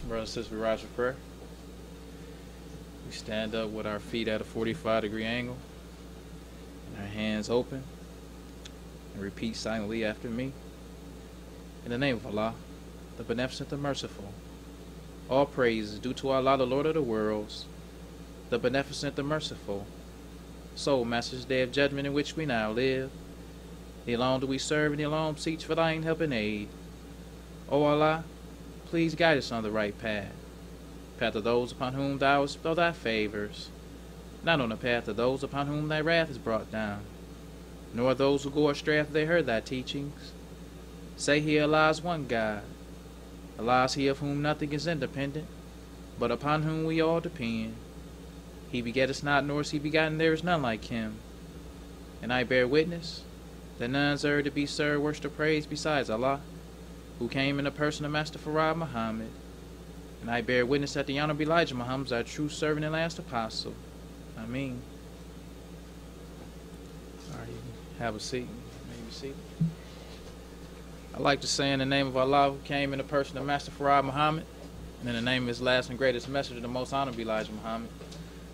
Brothers and sisters, we rise for prayer. We stand up with our feet at a 45-degree angle and our hands open and repeat silently after me. In the name of Allah, the Beneficent, the Merciful, all praise is due to Allah, the Lord of the worlds, the Beneficent, the Merciful, Soul Master's Day of Judgment in which we now live. Thee alone do we serve, and Thee alone beseech for Thine help and aid. O Allah, please guide us on the right path of those upon whom Thou bestow Thy favors, not on the path of those upon whom Thy wrath is brought down, nor those who go astray after they heard Thy teachings. Say He, Allah is one God. Allah is He of whom nothing is independent, but upon whom we all depend. He begetteth not, nor is He begotten, there is none like Him. And I bear witness that none is to be served, worship, or praised besides Allah, who came in the person of Master Farad Muhammad. And I bear witness that the Honorable Elijah Muhammad is our true servant and last apostle. Ameen. All right, you can have a seat. Maybe seat. I'd like to say in the name of Allah, who came in the person of Master Farad Muhammad, and in the name of his last and greatest messenger, the most honorable Elijah Muhammad,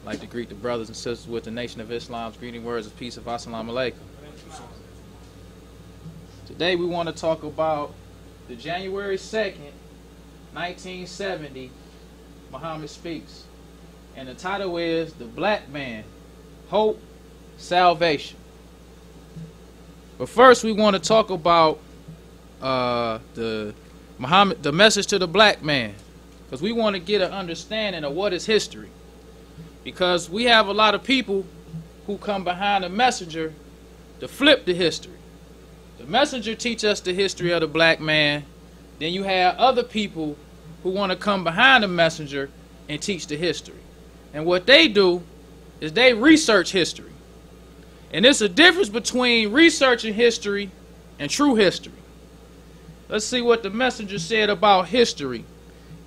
I'd like to greet the brothers and sisters with the Nation of Islam's greeting words of peace of Assalamu alaikum. Today we want to talk about the January 2nd, 1970, Muhammad Speaks. And the title is The Black Man, Hope, Salvation. But first we want to talk about the message to the black man, because we want to get an understanding of what is history. Because we have a lot of people who come behind the messenger to flip the history. The messenger teaches us the history of the black man. Then you have other people who want to come behind the messenger and teach the history. And what they do is they research history. And there's a difference between researching history and true history. Let's see what the messenger said about history.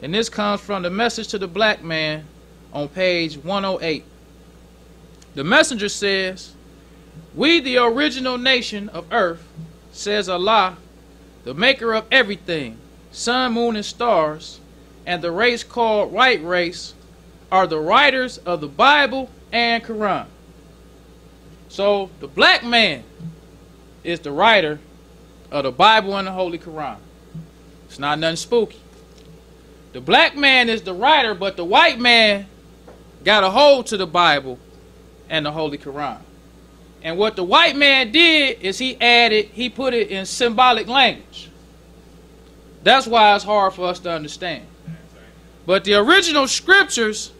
And this comes from the message to the black man on page 108. The messenger says, "We, the original nation of earth, says Allah, the maker of everything, sun, moon, and stars, and the race called white race, are the writers of the Bible and Quran." So the black man is the writer of the Bible and the Holy Quran. It's not nothing spooky. The black man is the writer, but the white man got a hold to the Bible and the Holy Quran. And what the white man did is he put it in symbolic language. That's why it's hard for us to understand. But the original scriptures,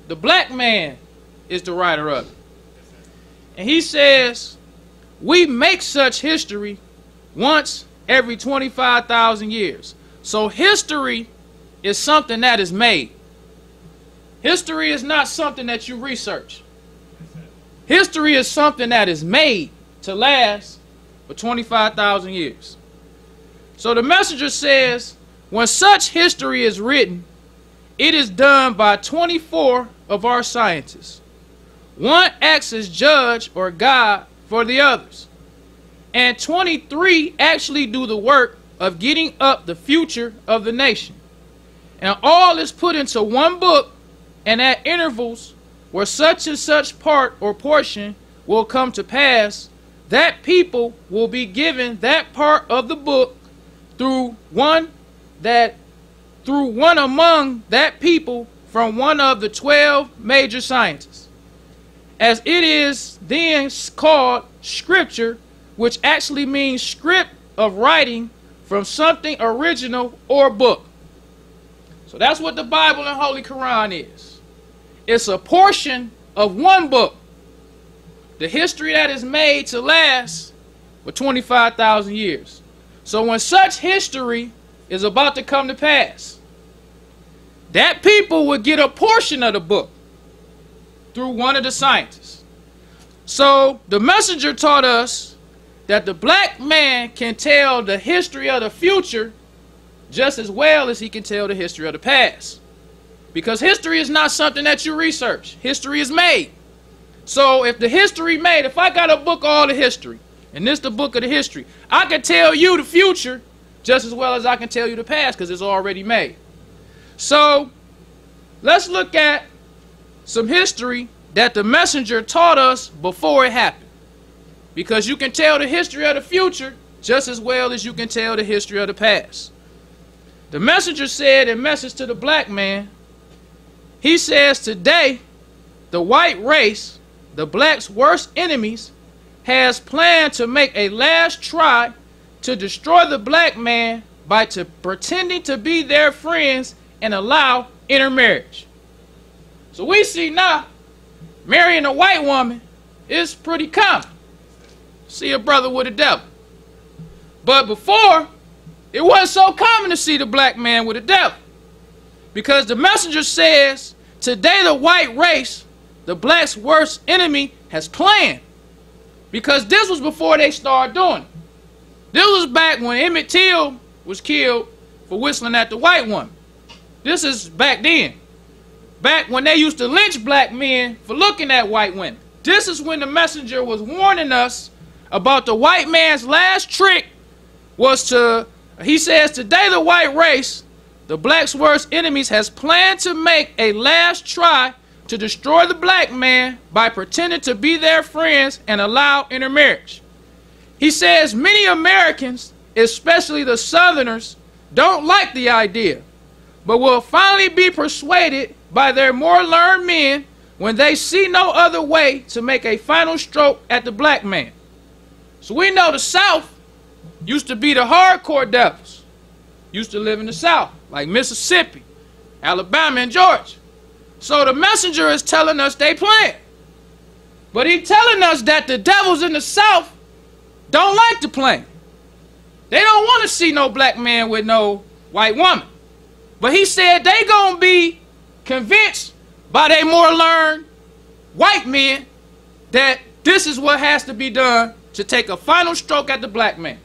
the black man is the writer of it. And he says, we make such history once every 25,000 years. So history is something that is made. History is not something that you research. History is something that is made to last for 25,000 years. So the messenger says, when such history is written, it is done by 24 of our scientists. One acts as judge or God for the others. And 23 actually do the work of getting up the future of the nation. And all is put into one book, and at intervals where such and such part or portion will come to pass, that people will be given that part of the book through one among that people from one of the 12 major scientists. As it is then called scripture, which actually means script of writing from something original or book. So that's what the Bible and Holy Quran is. It's a portion of one book. The history that is made to last for 25,000 years. So when such history is about to come to pass, that people would get a portion of the book through one of the scientists. So the messenger taught us that the black man can tell the history of the future just as well as he can tell the history of the past. Because history is not something that you research. History is made. So if the history made, if I got a book of all the history, and this the book of the history, I can tell you the future just as well as I can tell you the past because it's already made. So let's look at some history that the messenger taught us before it happened. Because you can tell the history of the future just as well as you can tell the history of the past. The messenger said in Message to the Black Man, he says, today, the white race, the blacks' worst enemies, has planned to make a last try to destroy the black man by pretending to be their friends and allow intermarriage. So we see now, marrying a white woman is pretty common. See a brother with a devil. But before, it wasn't so common to see the black man with a devil. Because the messenger says, today the white race, the blacks' worst enemy, has planned. Because this was before they started doing it. This was back when Emmett Till was killed for whistling at the white woman. This is back then. Back when they used to lynch black men for looking at white women. This is when the messenger was warning us about the white man's last trick was to, he says, today the white race, the blacks' worst enemies, has planned to make a last try to destroy the black man by pretending to be their friends and allow intermarriage. He says many Americans, especially the Southerners, don't like the idea, but will finally be persuaded by their more learned men when they see no other way to make a final stroke at the black man. So we know the South used to be the hardcore devils. Used to live in the South, like Mississippi, Alabama, and Georgia. So the messenger is telling us they plan. But he's telling us that the devils in the South don't like to plan. They don't want to see no black man with no white woman. But he said they gonna be convinced by their more learned white men that this is what has to be done to take a final stroke at the black man.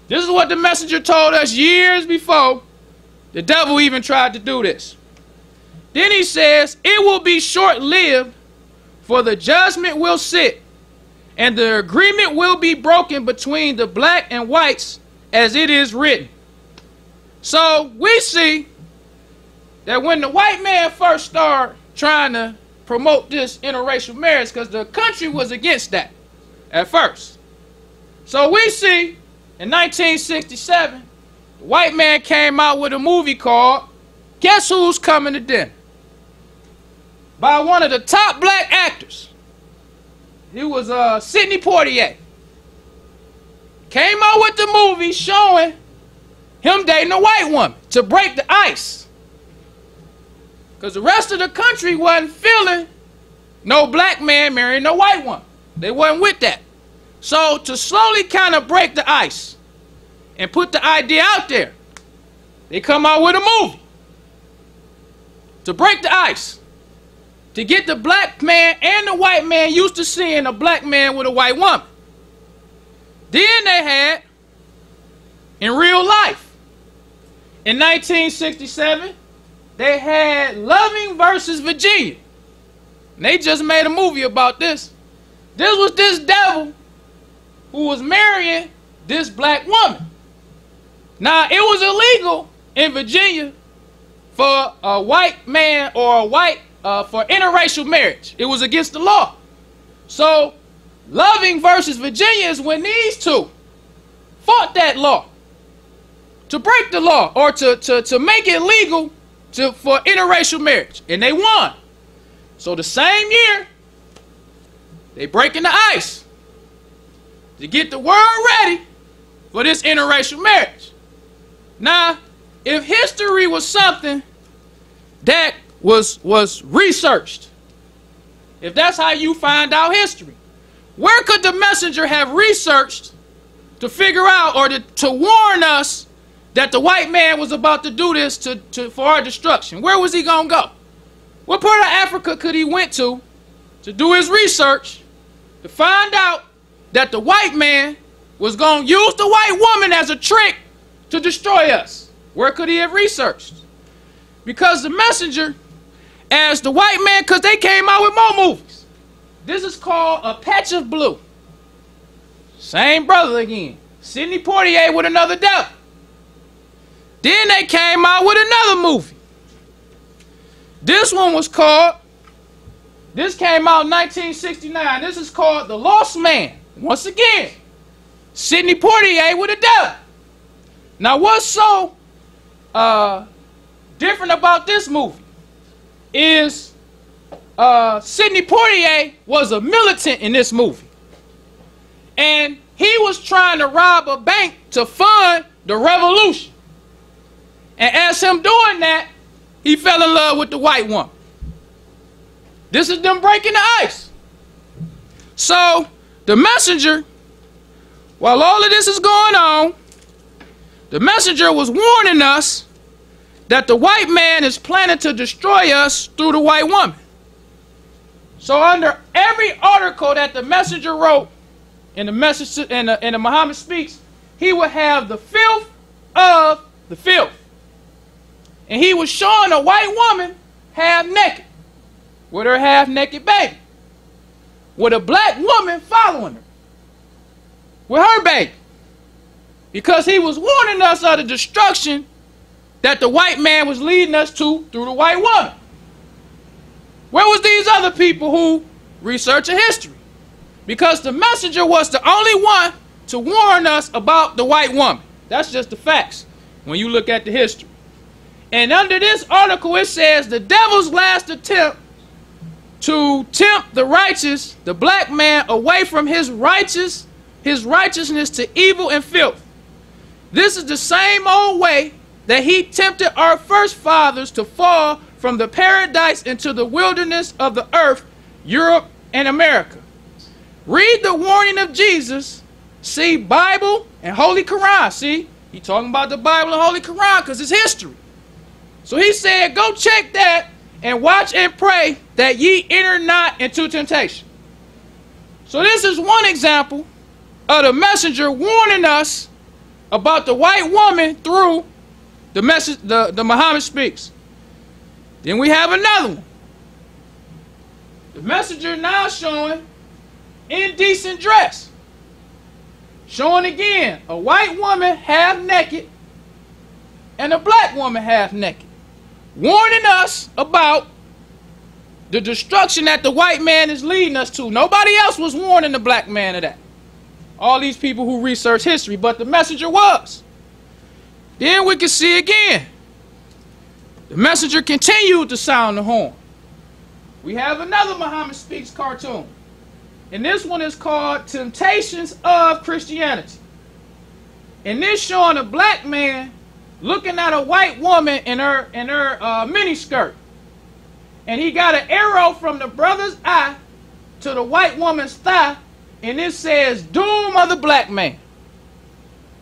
This is what the messenger told us years before the devil even tried to do this. Then he says, it will be short-lived, for the judgment will sit, and the agreement will be broken between the black and whites, as it is written. So we see that when the white man first started trying to promote this interracial marriage, because the country was against that at first. So we see in 1967, the white man came out with a movie called Guess Who's Coming to Dinner? By one of the top black actors. He was Sidney Poitier. Came out with the movie showing him dating a white woman to break the ice. Because the rest of the country wasn't feeling no black man marrying no white woman. They wasn't with that. So to slowly kind of break the ice and put the idea out there, they come out with a movie to break the ice, to get the black man and the white man used to seeing a black man with a white woman. Then they had, in real life, in 1967, they had Loving versus Virginia. And they just made a movie about this. This was this devil who was marrying this black woman. Now, it was illegal in Virginia for a white man or a white, for interracial marriage. It was against the law. So, Loving versus Virginia is when these two fought that law to break the law or to make it legal for interracial marriage. And they won. So the same year, they breaking the ice to get the world ready for this interracial marriage. Now, if history was something that was researched, if that's how you find out history, where could the messenger have researched to figure out or to warn us that the white man was about to do this for our destruction? Where was he going to go? What part of Africa could he went to do his research to find out that the white man was going to use the white woman as a trick to destroy us? Where could he have researched? Because the messenger, as the white man, because they came out with more movies. This is called A Patch of Blue. Same brother again. Sidney Poitier with another devil. Then they came out with another movie This one was called, this came out in 1969. This is called The Lost Man. Once again, Sidney Poitier with a devil. Now, what's so different about this movie is Sidney Poitier was a militant in this movie. And he was trying to rob a bank to fund the revolution. And as him doing that, he fell in love with the white woman. This is them breaking the ice. So, the messenger, while all of this is going on, the messenger was warning us that the white man is planning to destroy us through the white woman. So under every article that the messenger wrote in the message in the Muhammad Speaks, he would have the filth of the filth. And he was showing a white woman half naked with her half naked baby, with a black woman following her with her baby, because he was warning us of the destruction that the white man was leading us to through the white woman. Where was these other people who research history? Because the messenger was the only one to warn us about the white woman. That's just the facts when you look at the history. And under this article it says the devil's last attempt to tempt the righteous, the black man, away from his righteousness to evil and filth. This is the same old way that he tempted our first fathers to fall from the paradise into the wilderness of the earth, Europe and America. Read the warning of Jesus. See Bible and Holy Quran. See, he talking about the Bible and Holy Quran because it's history. So he said, go check that and watch and pray that ye enter not into temptation. So this is one example of the messenger warning us about the white woman through the message, the Muhammad Speaks. Then we have another one. The messenger now showing indecent dress. Showing again a white woman half naked and a black woman half naked. Warning us about the destruction that the white man is leading us to. Nobody else was warning the black man of that. All these people who research history, but the messenger was. Then we can see again. The messenger continued to sound the horn. We have another Muhammad Speaks cartoon. And this one is called Temptations of Christianity. And this showing a black man looking at a white woman in her mini skirt. And he got an arrow from the brother's eye to the white woman's thigh. And it says, doom of the black man.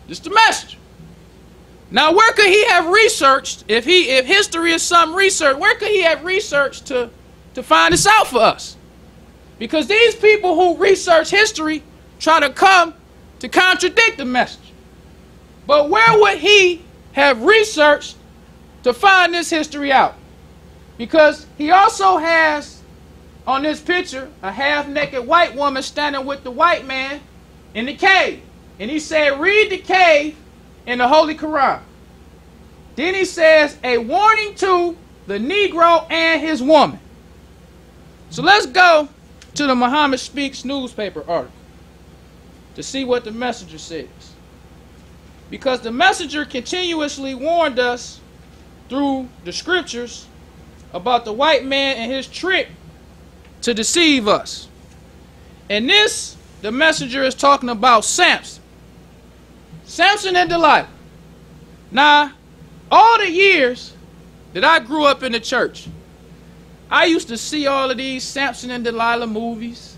Just the messenger. Now, where could he have researched, if history is some research, where could he have researched to find this out for us? Because these people who research history try to come to contradict the message. But where would he have researched to find this history out? Because he also has on this picture a half-naked white woman standing with the white man in the cave. And he said, read the cave in the Holy Quran. Then he says, a warning to the Negro and his woman. So let's go to the Muhammad Speaks newspaper article to see what the messenger says. Because the messenger continuously warned us through the scriptures about the white man and his trick to deceive us. And this, the messenger is talking about Samson. Samson and Delilah. Now, all the years that I grew up in the church, I used to see all of these Samson and Delilah movies.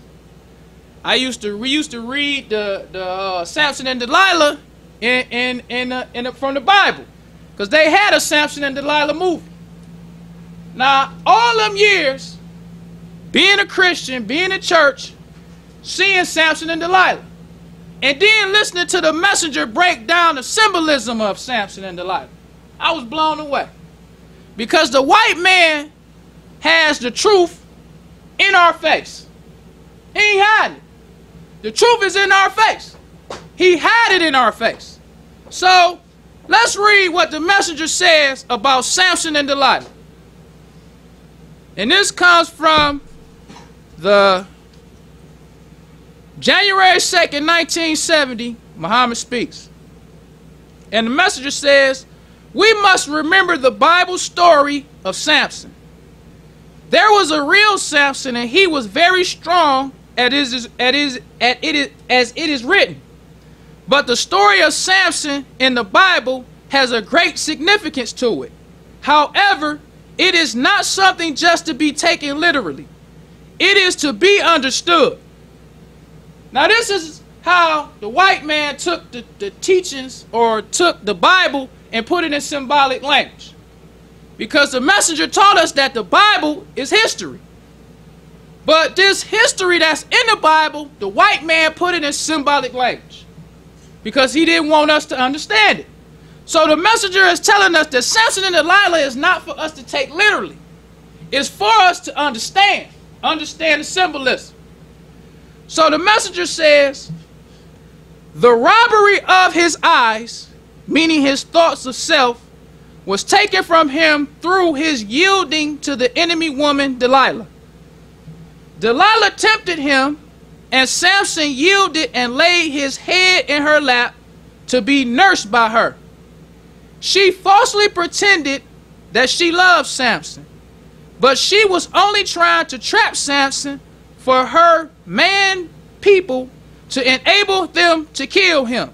We used to read the Samson and Delilah from the Bible, because they had a Samson and Delilah movie. Now, all them years, being a Christian, being in church, seeing Samson and Delilah, and then listening to the messenger break down the symbolism of Samson and Delilah, I was blown away. Because the white man has the truth in our face. He ain't hiding it. The truth is in our face. He had it in our face. So, let's read what the messenger says about Samson and Delilah. And this comes from the January 2nd, 1970, Muhammad Speaks. And the messenger says, we must remember the Bible story of Samson. There was a real Samson, and he was very strong as it is written. But the story of Samson in the Bible has a great significance to it. However, it is not something just to be taken literally. It is to be understood. Now, this is how the white man took the teachings, or took the Bible and put it in symbolic language. Because the messenger taught us that the Bible is history. But this history that's in the Bible, the white man put it in symbolic language, because he didn't want us to understand it. So the messenger is telling us that Samson and Delilah is not for us to take literally. It's for us to understand the symbolism. So the messenger says, the robbery of his eyes, meaning his thoughts of self, was taken from him through his yielding to the enemy woman Delilah. Delilah tempted him, and Samson yielded and laid his head in her lap to be nursed by her. She falsely pretended that she loved Samson, but she was only trying to trap Samson for her man people to enable them to kill him.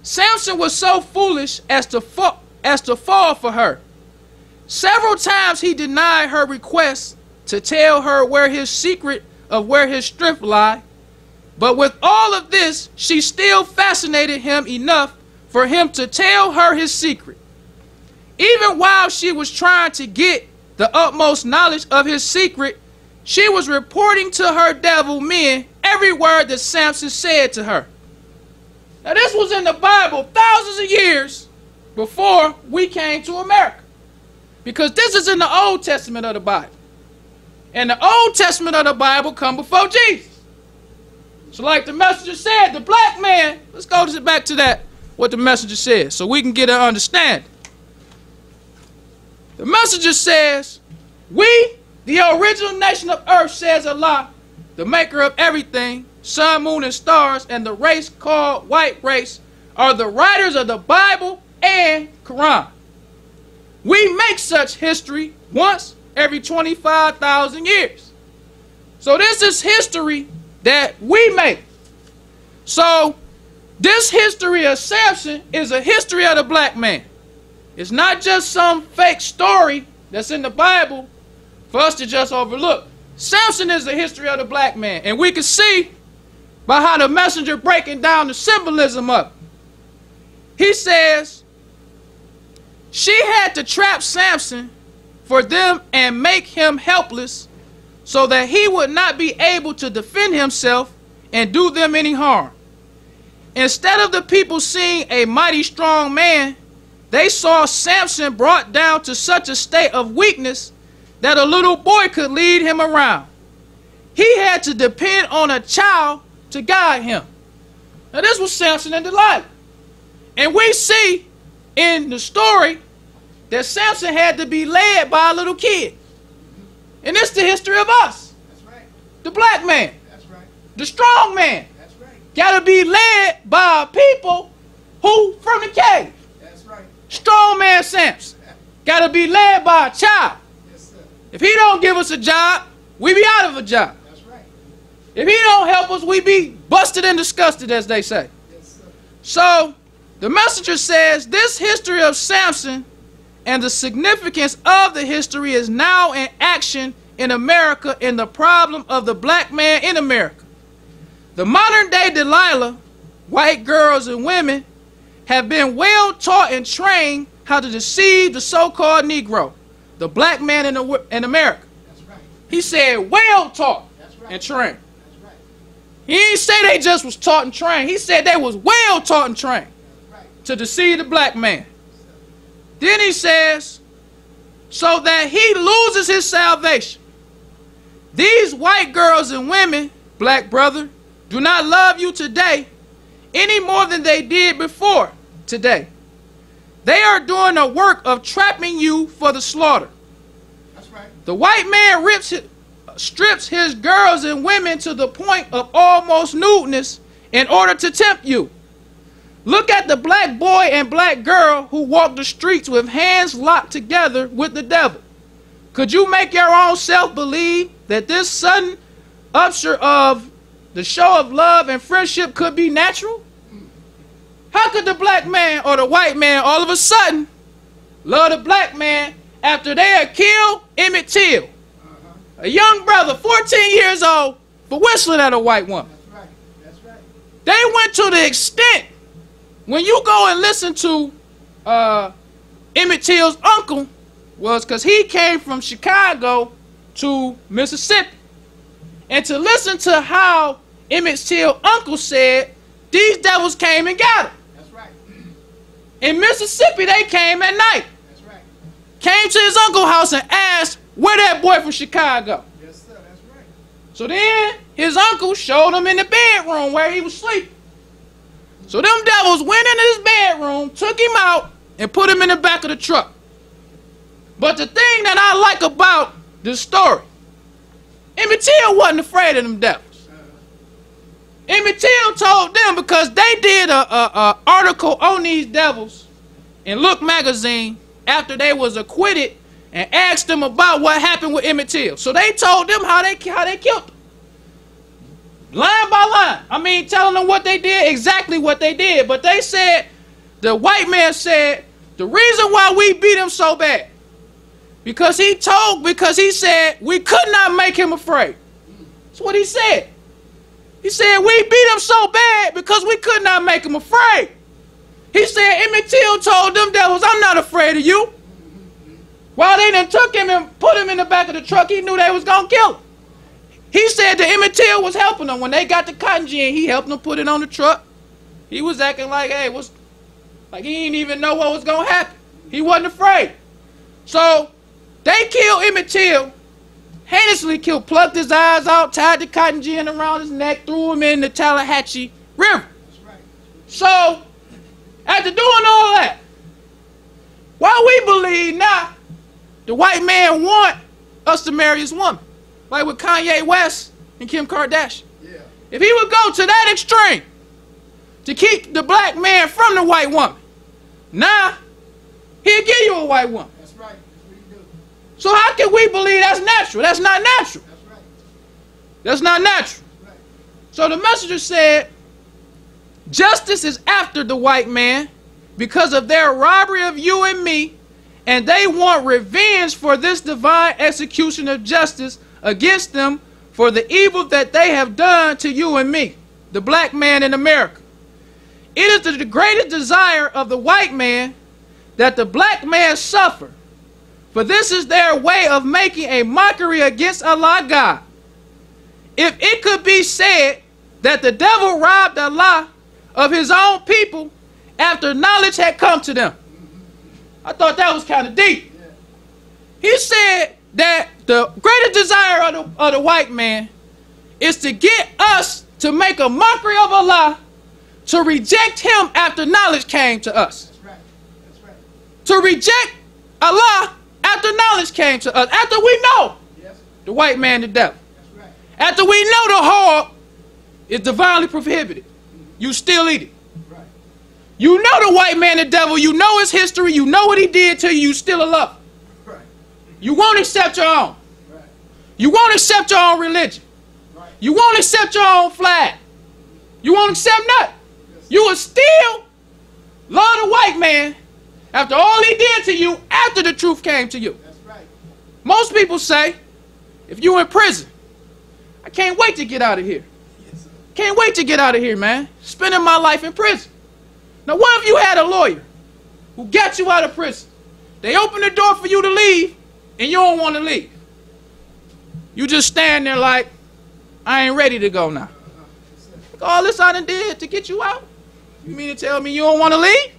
Samson was so foolish as to fall for her. Several times he denied her request to tell her where his secret of where his strength lie. But with all of this, she still fascinated him enough for him to tell her his secret. Even while she was trying to get the utmost knowledge of his secret, she was reporting to her devil men every word that Samson said to her. Now, this was in the Bible thousands of years before we came to America, because this is in the Old Testament of the Bible. And the Old Testament of the Bible come before Jesus. So like the messenger said, the black man, let's go back to that, what the messenger said, so we can get an understanding. The messenger says, we, the original nation of earth, says Allah, the maker of everything, sun, moon, and stars, and the race called white race, are the writers of the Bible and Quran. We make such history once every 25,000 years. So this is history that we make. So this history of Samson is a history of the black man. It's not just some fake story that's in the Bible for us to just overlook. Samson is the history of the black man, and we can see by how the messenger breaking down the symbolism of it. He says she had to trap Samson for them and make him helpless so that he would not be able to defend himself and do them any harm. Instead of the people seeing a mighty strong man, they saw Samson brought down to such a state of weakness that a little boy could lead him around. He had to depend on a child to guide him. Now, this was Samson and Delilah. And we see in the story that Samson had to be led by a little kid. And it's the history of us. That's right. The black man. That's right. The strong man. That's right. Got to be led by people who from the cave. That's right. Strong man Samson. Got to be led by a child. Yes, sir. If he don't give us a job, we be out of a job. That's right. If he don't help us, we be busted and disgusted, as they say. Yes, sir. So the messenger says this history of Samson and the significance of the history is now in action in America in the problem of the black man in America. The modern day Delilah, white girls and women, have been well taught and trained how to deceive the so-called Negro, the black man in America. That's right. He said well taught right. and trained. That's right. He didn't say they just was taught and trained. He said they was well taught and trained Right. to deceive the black man. Then he says, so that he loses his salvation. These white girls and women, black brother, do not love you today any more than they did before today. They are doing a work of trapping you for the slaughter. That's The white man strips his girls and women to the point of almost nudeness in order to tempt you. Look at the black boy and black girl who walk the streets with hands locked together with the devil. Could you make your own self believe that this sudden upshur of the show of love and friendship could be natural? How could the black man or the white man all of a sudden love the black man after they had killed Emmett Till, a young brother, 14 years old, for whistling at a white woman? That's right. They went to the extent, when you go and listen to Emmett Till's uncle, was because he came from Chicago to Mississippi. And to listen to how Emmett Till's uncle said, these devils came and got him. That's right. In Mississippi, they came at night. That's right. Came to his uncle's house and asked, where that boy from Chicago? Yes, sir. That's right. So then his uncle showed him in the bedroom where he was sleeping. So them devils went into his bedroom, took him out, and put him in the back of the truck. But the thing that I like about this story, Emmett Till wasn't afraid of them devils. Emmett Till told them, because they did a article on these devils in Look magazine after they was acquitted, and asked them about what happened with Emmett Till. So they told them how they killed him. Line by line. I mean, telling them what they did, exactly what they did. But they said, the white man said, the reason why we beat him so bad, because he said we could not make him afraid. That's what he said. He said we beat him so bad because we could not make him afraid. He said Emmett Till told them devils, I'm not afraid of you. While they done took him and put him in the back of the truck, he knew they was going to kill him. He said that Emmett Till was helping them. When they got the cotton gin, he helped them put it on the truck. He was acting like, hey, like he didn't even know what was going to happen. He wasn't afraid. So they killed Emmett Till, heinously killed, plucked his eyes out, tied the cotton gin around his neck, threw him in the Tallahatchie River. That's right. So, after doing all that, why we believe now the white man want us to marry his woman, like with Kanye West and Kim Kardashian. Yeah. If he would go to that extreme to keep the black man from the white woman, now he'll give you a white woman. That's right. That's what he do. So how can we believe that's natural? That's not natural. That's right. That's not natural. That's right. So the messenger said, justice is after the white man because of their robbery of you and me, and they want revenge for this divine execution of justice against them for the evil that they have done to you and me, the black man in America. It is the greatest desire of the white man that the black man suffer, for this is their way of making a mockery against Allah God. If it could be said that the devil robbed Allah of his own people after knowledge had come to them. I thought that was kind of deep. Yeah. He said that the greatest desire of the white man is to get us to make a mockery of Allah, to reject him after knowledge came to us. That's right. That's right. To reject Allah after knowledge came to us. After we know the white man the devil. That's right. After we know the hog is divinely prohibited, you still eat it. Right. You know the white man the devil, you know his history, you know what he did to you, you still love him. Right. You won't accept your own. Right. You won't accept your own religion. Right. You won't accept your own flag. You won't accept nothing. Yes. You will still love the white man after all he did to you after the truth came to you. That's right. Most people say, if you're in prison, I can't wait to get out of here. Yes, sir. Can't wait to get out of here, man. Spending my life in prison. Now, what if you had a lawyer who got you out of prison? They open the door for you to leave, and you don't want to leave. You just stand there like, I ain't ready to go now. Yes, sir. Look, all this I done did to get you out? You mean to tell me you don't want to leave?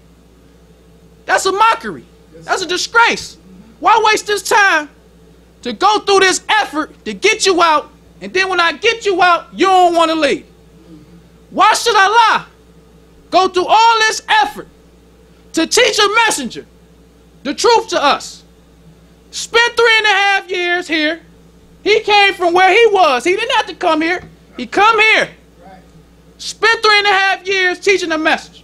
That's a mockery. Yes, That's a disgrace. Why waste this time to go through this effort to get you out, and then when I get you out, you don't want to leave? Why should Allah go through all this effort to teach a messenger the truth to us? Spend 3.5 years years here. He came from where he was. He didn't have to come here. He come here. Right. Spent 3.5 years teaching the message.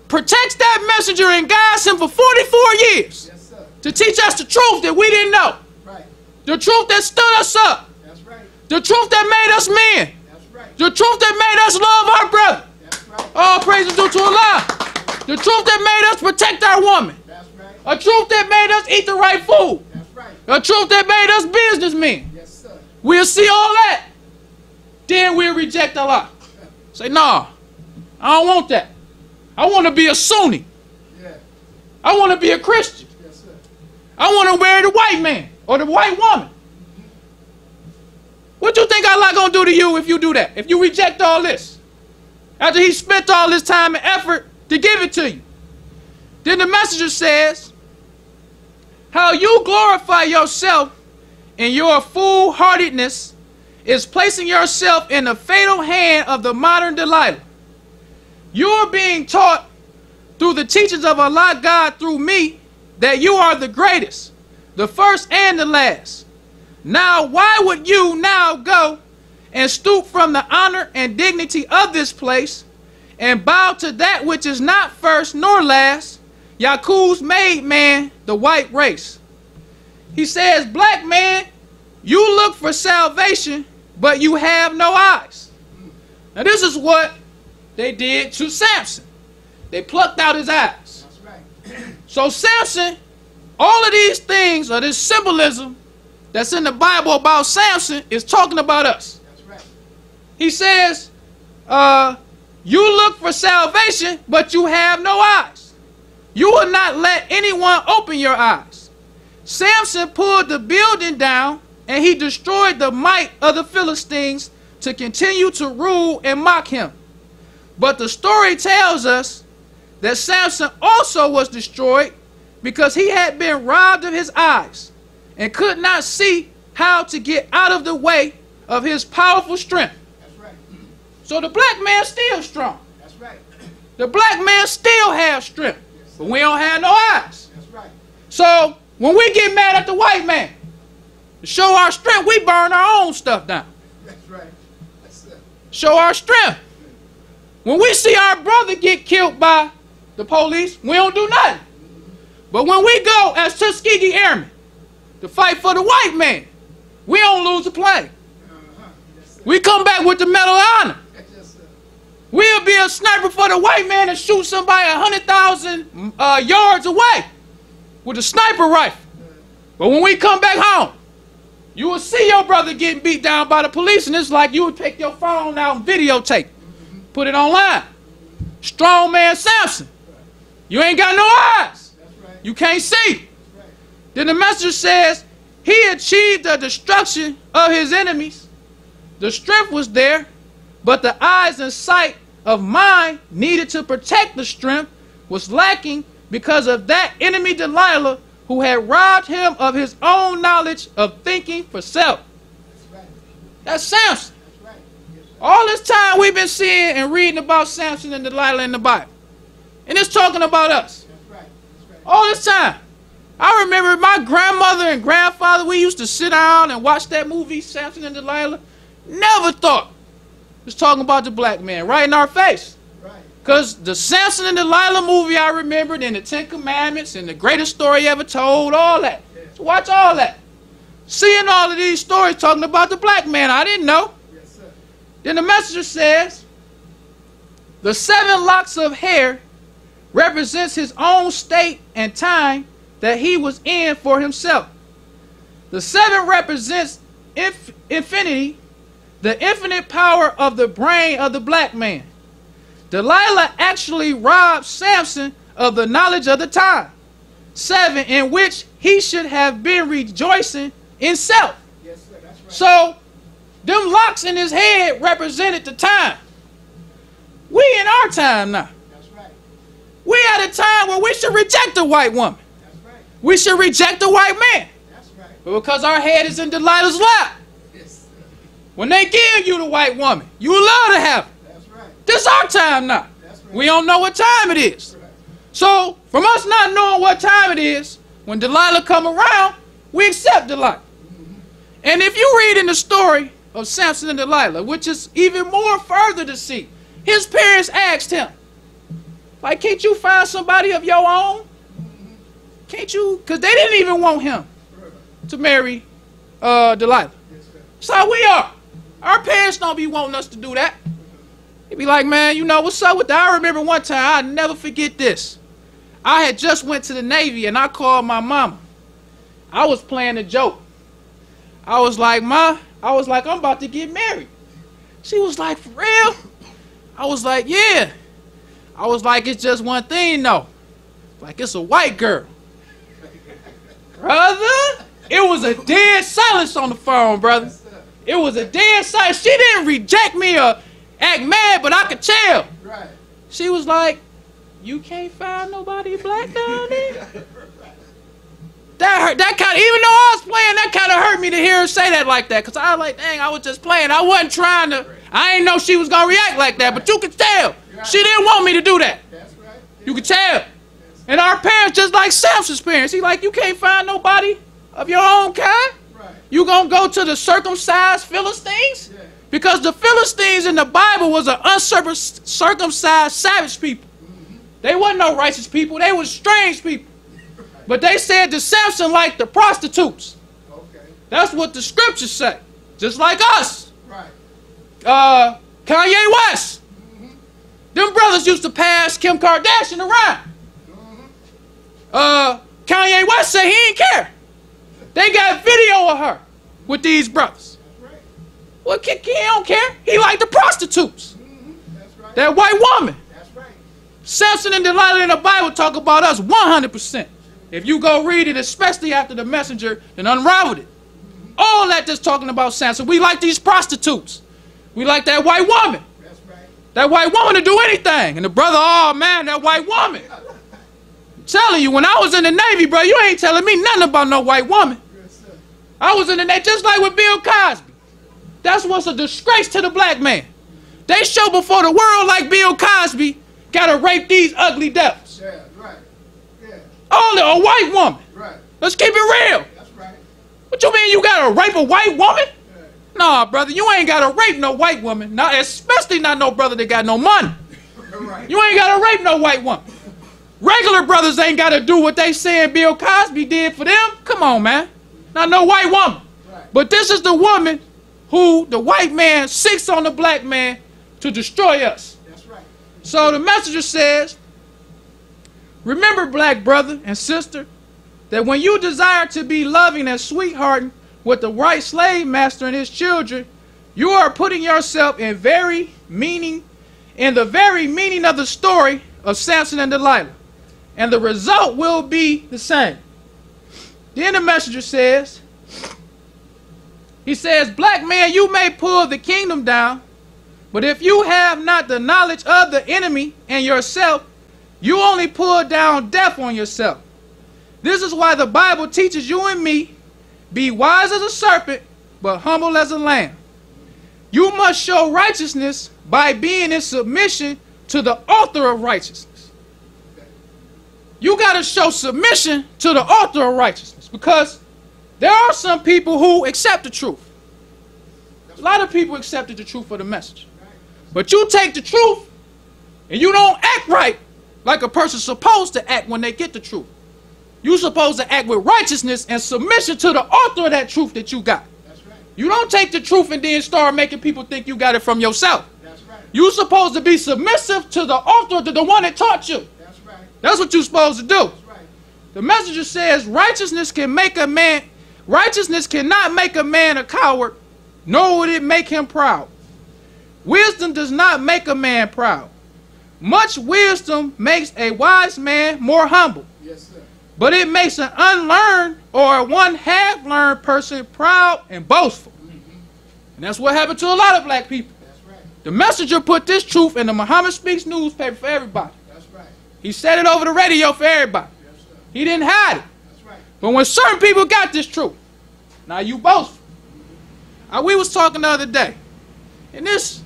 Protects that messenger and guides him for 44 years. Yes, sir. To teach us the truth that we didn't know. Right. The truth that stood us up. That's right. The truth that made us men. That's right. The truth that made us love our brother. That's right. All praise is due to Allah. The truth that made us protect our woman. That's right. A truth that made us eat the right food. That's right. A truth that made us businessmen. Yes, sir. We'll see all that. Then we'll reject Allah. Say, nah, I don't want that. I want to be a Sunni. Yeah. I want to be a Christian. Yes, sir. I want to marry the white man or the white woman. What you think Allah gonna do to you if you do that? If you reject all this? After he spent all this time and effort to give it to you. Then the messenger says, how you glorify yourself in your foolhardiness is placing yourself in the fatal hand of the modern Delilah. You are being taught through the teachings of Allah God through me that you are the greatest, the first and the last. Now why would you now go and stoop from the honor and dignity of this place and bow to that which is not first nor last, Yaqub's made man, the white race? He says, black man, you look for salvation, but you have no eyes. Now this is what they did to Samson. They plucked out his eyes. That's right. So Samson, all of these things, or this symbolism that's in the Bible about Samson, is talking about us. That's right. He says, you look for salvation, but you have no eyes. You will not let anyone open your eyes. Samson pulled the building down, and he destroyed the might of the Philistines to continue to rule and mock him. But the story tells us that Samson also was destroyed because he had been robbed of his eyes and could not see how to get out of the way of his powerful strength. That's right. So the black man still strong. That's right. The black man still has strength, but we don't have no eyes. That's right. So when we get mad at the white man, to show our strength, we burn our own stuff down. That's right. That's it. Show our strength. When we see our brother get killed by the police, we don't do nothing. But when we go as Tuskegee Airmen to fight for the white man, we don't lose a plane. Yes, We come back with the Medal of Honor. yes, sir. We'll be a sniper for the white man and shoot somebody 100,000 yards away with a sniper rifle. But when we come back home, you will see your brother getting beat down by the police, and it's like you would take your phone out and videotape, put it online. Strong man Samson. You ain't got no eyes. That's right. You can't see. That's right. Then the messenger says, he achieved the destruction of his enemies. The strength was there, but the eyes and sight of mine needed to protect the strength was lacking because of that enemy Delilah who had robbed him of his own knowledge of thinking for self. That's right. That's Samson. That's right. Yes, sir. All this time we've been seeing and reading about Samson and Delilah in the Bible. And it's talking about us. That's right. That's right. All this time. I remember my grandmother and grandfather, we used to sit down and watch that movie, Samson and Delilah. Never thought it was talking about the black man right in our face. Right. Because the Samson and Delilah movie I remembered, and the Ten Commandments, and the greatest story ever told, all that. So watch all that. Seeing all of these stories talking about the black man, I didn't know. Yes, sir. Then the messenger says, the 7 locks of hair represents his own state and time that he was in for himself. The 7 represents infinity, the infinite power of the brain of the black man. Delilah actually robbed Samson of the knowledge of the time. 7, in which he should have been rejoicing in self. Yes, sir. That's right. So, them locks in his head represented the time. We in our time now. That's right. We at a time where we should reject the white woman. That's right. We should reject the white man. That's right. But because our head is in Delilah's lap, Yes, sir. when they give you the white woman, you love to have it. That's right. This our time now. That's right. We don't know what time it is. That's right. So, from us not knowing what time it is, when Delilah come around, we accept Delilah. And if you read in the story of Samson and Delilah, which is even more further to see, his parents asked him, like, can't you find somebody of your own? Can't you? Because they didn't even want him to marry Delilah. That's how we are. Our parents don't be wanting us to do that. They be like, man, you know, what's up with that? I remember one time, I'll never forget this. I had just went to the Navy and I called my mama. I was playing a joke. I was like, Ma, I'm about to get married. She was like, for real? I was like, yeah. I was like, it's just one thing though. Like, it's a white girl. Brother, it was a dead silence on the phone, brother. It was a dead silence. She didn't reject me or act mad, but I could tell. Right. She was like, you can't find nobody black down there? That hurt. That kind of, even though I was playing, that kind of hurt me to hear her say that like that. Because I was like, dang, I was just playing. I wasn't trying to, I didn't know she was going to react like that. But you could tell. She didn't want me to do that. That's right. You could tell. And our parents, just like Samson's parents, he like, you can't find nobody of your own kind? Right. You gonna go to the circumcised Philistines? Yeah. Because the Philistines in the Bible was an uncircumcised savage people. They wasn't no righteous people. They was strange people. But they said that Samson liked the prostitutes. Okay. That's what the scriptures say. Just like us. Right. Kanye West. Them brothers used to pass Kim Kardashian around. Kanye West said he didn't care. They got video of her with these brothers. That's right. Well, he don't care. He liked the prostitutes. That's right. That white woman. That's right. Samson and Delilah in the Bible talk about us 100%. If you go read it, especially after the messenger, then unraveled it. All that just talking about Samson. We like these prostitutes. We like that white woman. That's right. That white woman to do anything. And the brother, oh man, that white woman. I'm telling you, when I was in the Navy, bro, you ain't telling me nothing about no white woman. Yes, sir. I was in the Navy just like with Bill Cosby. That's what's a disgrace to the black man. They show before the world like Bill Cosby gotta rape these ugly devils. Yeah, right. Yeah. Only a white woman. Right. Let's keep it real. That's right. What you mean you gotta rape a white woman? Yeah. Nah, brother, you ain't gotta rape no white woman. Not, especially not no brother that got no money. Right. You ain't gotta rape no white woman. Regular brothers ain't gotta do what they saying Bill Cosby did for them. Come on, man. Not no white woman. Right. But this is the woman who the white man seeks on the black man to destroy us. That's right. So the messenger says, remember, black brother and sister, that when you desire to be loving and sweethearting with the right slave master and his children, you are putting yourself in the very meaning of the story of Samson and Delilah. And the result will be the same. Then the messenger says, he says, black man, you may pull the kingdom down, but if you have not the knowledge of the enemy and yourself, you only pull down death on yourself. This is why the Bible teaches you and me, be wise as a serpent, but humble as a lamb. You must show righteousness by being in submission to the author of righteousness. You got to show submission to the author of righteousness, because there are some people who accept the truth. A lot of people accepted the truth of the message. But you take the truth and you don't act right like a person's supposed to act when they get the truth. You're supposed to act with righteousness and submission to the author of that truth that you got. That's right. You don't take the truth and then start making people think you got it from yourself. That's right. You're supposed to be submissive to the author, to the one that taught you. That's right. That's what you're supposed to do. That's right. The messenger says righteousness cannot make a man a coward, nor would it make him proud. Wisdom does not make a man proud. Much wisdom makes a wise man more humble. Yes, sir. But it makes an unlearned or one half-learned person proud and boastful. And that's what happened to a lot of black people. That's right. The messenger put this truth in the Muhammad Speaks newspaper for everybody. That's right. He said it over the radio for everybody. Yes, sir. He didn't hide it. That's right. But when certain people got this truth, now you boastful. We was talking the other day, and this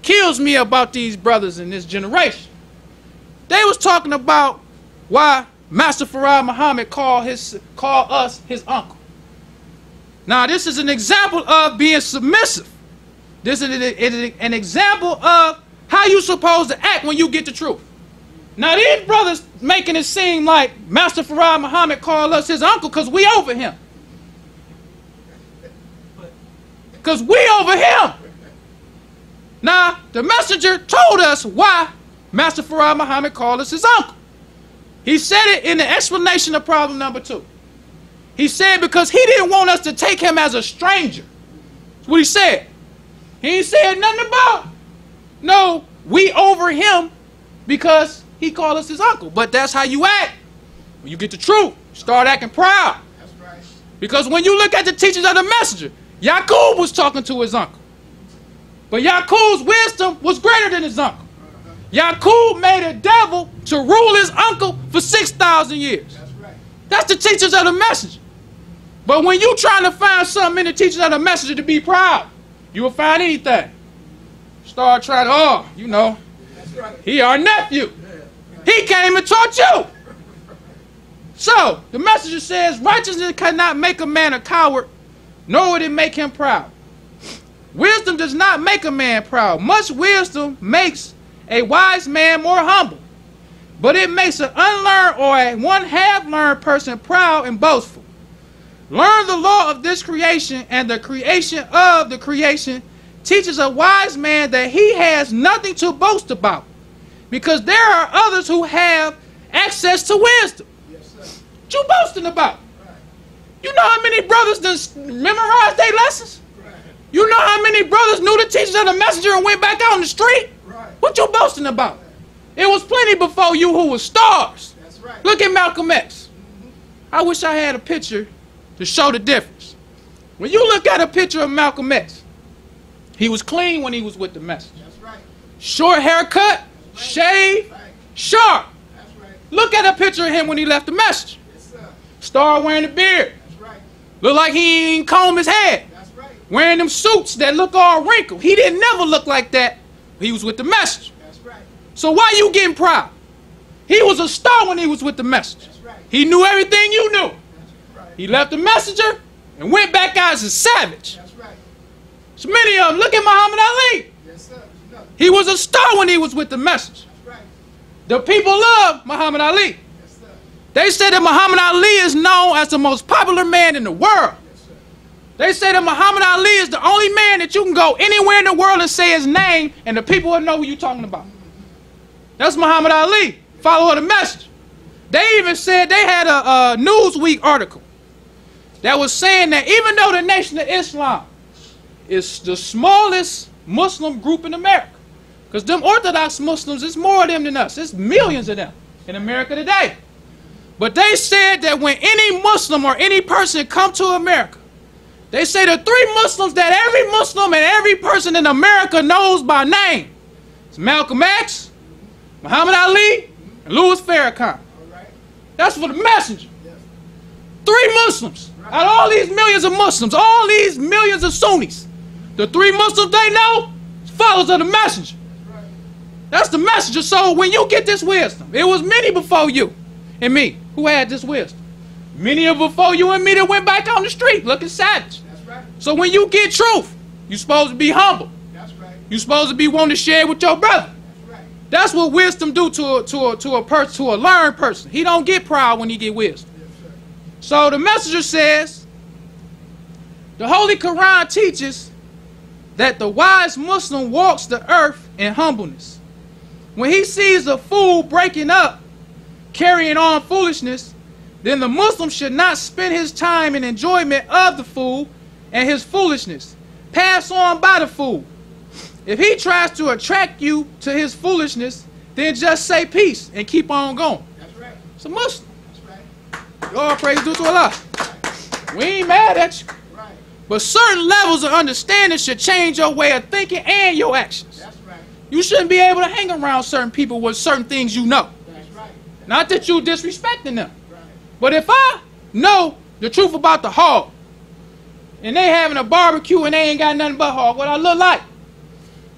kills me about these brothers in this generation. They was talking about why Master Farad Muhammad called us his uncle. Now, this is an example of being submissive. This is an example of how you're supposed to act when you get the truth. Now, these brothers making it seem like Master Farad Muhammad called us his uncle because we over him. Because we over him. Now, the messenger told us why Master Farad Muhammad called us his uncle. He said it in the explanation of problem number 2. He said because he didn't want us to take him as a stranger. That's what he said. He ain't said nothing about, no, we over him because he called us his uncle. But that's how you act. When you get the truth, start acting proud. That's right. Because when you look at the teachings of the messenger, Yaqub was talking to his uncle. But Yaqub's wisdom was greater than his uncle. Yaqub made a devil to rule his uncle for 6,000 years. That's right. That's the teachings of the messenger. But when you trying to find something in the teachings of the messenger to be proud, you will find anything. Start trying to, oh, you know, That's right. he our nephew. He came and taught you. So, the messenger says, righteousness cannot make a man a coward, nor would it make him proud. Wisdom does not make a man proud. Much wisdom makes a wise man more humble. But it makes an unlearned or a one-half-learned person proud and boastful. Learn the law of this creation, and the creation of the creation teaches a wise man that he has nothing to boast about, because there are others who have access to wisdom. Yes, sir. What you boasting about? Right. You know how many brothers done memorized their lessons? Right. You know how many brothers knew the teachings of the messenger and went back out on the street? Right. What you boasting about? It was plenty before you who was stars. That's right. Look at Malcolm X. I wish I had a picture to show the difference. When you look at a picture of Malcolm X, he was clean when he was with the messenger. That's right. Short haircut, shaved, Right. sharp. That's right. Look at a picture of him when he left the messenger. Yes, sir. Started wearing a beard. That's right. Look like he ain't combed his head. That's right. Wearing them suits that look all wrinkled. He didn't never look like that when he was with the messenger. That's right. So why you getting proud? He was a star when he was with the messenger. That's right. He knew everything you knew. That's right. He left the messenger and went back out as a savage. That's right. So many of them, look at Muhammad Ali. Yes, sir. No. He was a star when he was with the messenger. That's right. The people love Muhammad Ali. Yes, sir. They say that Muhammad Ali is known as the most popular man in the world. Yes, sir. They say that Muhammad Ali is the only man that you can go anywhere in the world and say his name and the people will know who you're talking about. That's Muhammad Ali, follower of the messenger. They even said they had a Newsweek article that was saying that even though the Nation of Islam is the smallest Muslim group in America, because them Orthodox Muslims, it's more of them than us. It's millions of them in America today. But they said that when any Muslim or any person come to America, they say the 3 Muslims that every Muslim and every person in America knows by name. It's Malcolm X, Muhammad Ali, and Louis Farrakhan. All right. That's for the messenger. Yes. 3 Muslims. Out of all these millions of Muslims, all these millions of Sunnis, the 3 Muslims they know is followers of the messenger. That's right. That's the messenger. So when you get this wisdom, it was many before you and me who had this wisdom. Many of before you and me that went back on the street looking savage. That's right. So when you get truth, you're supposed to be humble. That's right. You're supposed to be wanting to share it with your brother. That's right. That's what wisdom do to a learned person. He don't get proud when he get wisdom. Yes, sir. So the messenger says, the Holy Quran teaches that the wise Muslim walks the earth in humbleness. When he sees a fool breaking up, carrying on foolishness, then the Muslim should not spend his time in enjoyment of the fool and his foolishness. Pass on by the fool. If he tries to attract you to his foolishness, then just say peace and keep on going. That's right. It's a Muslim. That's right. All praise due to Allah. We ain't mad at you. Right. But certain levels of understanding should change your way of thinking and your actions. That's right. You shouldn't be able to hang around certain people with certain things you know. That's right. Not that you disrespecting them. Right. But if I know the truth about the hog, and they having a barbecue and they ain't got nothing but hog, what I look like?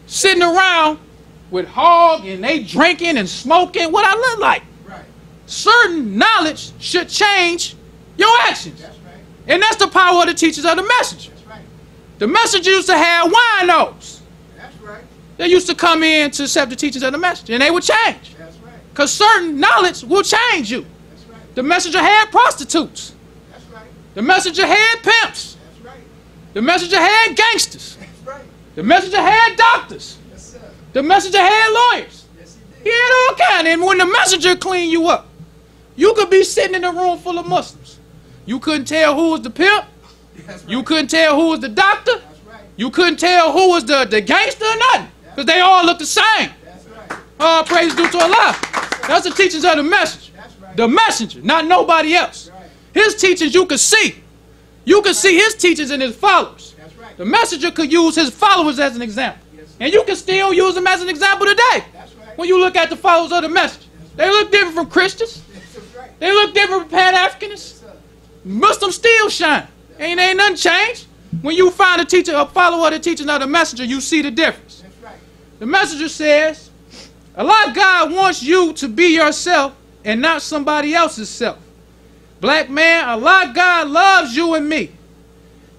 Sitting around with hog and they drinking and smoking, what I look like? Right. Certain knowledge should change your actions. That's right. And that's the power of the teachers of the messenger. That's right. The messenger used to have winos. That's right. They used to come in to accept the teachings of the messenger, and they would change. That's right. Because certain knowledge will change you. That's right. The messenger had prostitutes. That's right. The messenger had pimps. That's right. The messenger had gangsters. That's right. The messenger had doctors. Yes, sir. The messenger had lawyers. Yes, he He did. had all kinds. And when the messenger cleaned you up, you could be sitting in a room full of Muslims. You couldn't tell who was the pimp. That's right. You couldn't tell who was the doctor. That's right. You couldn't tell who was the gangster or nothing. Because they all looked the same. That's right. All praise due to Allah. That's the teachings of the messenger. That's right. The messenger, not nobody else. Right. His teachings you could see. You could see his teachings in his followers. That's right. The messenger could use his followers as an example. Yes, sir. And you can still use them as an example today. That's right. When you look at the followers of the messenger. They look different from Christians. That's right. They look different from Pan-Africanists. Yes, sir. Muslims still shine. Ain't nothing changed. When you find a follower of the teaching of the messenger, you see the difference. That's right. The messenger says, Allah God wants you to be yourself and not somebody else's self. Black man, Allah God loves you and me.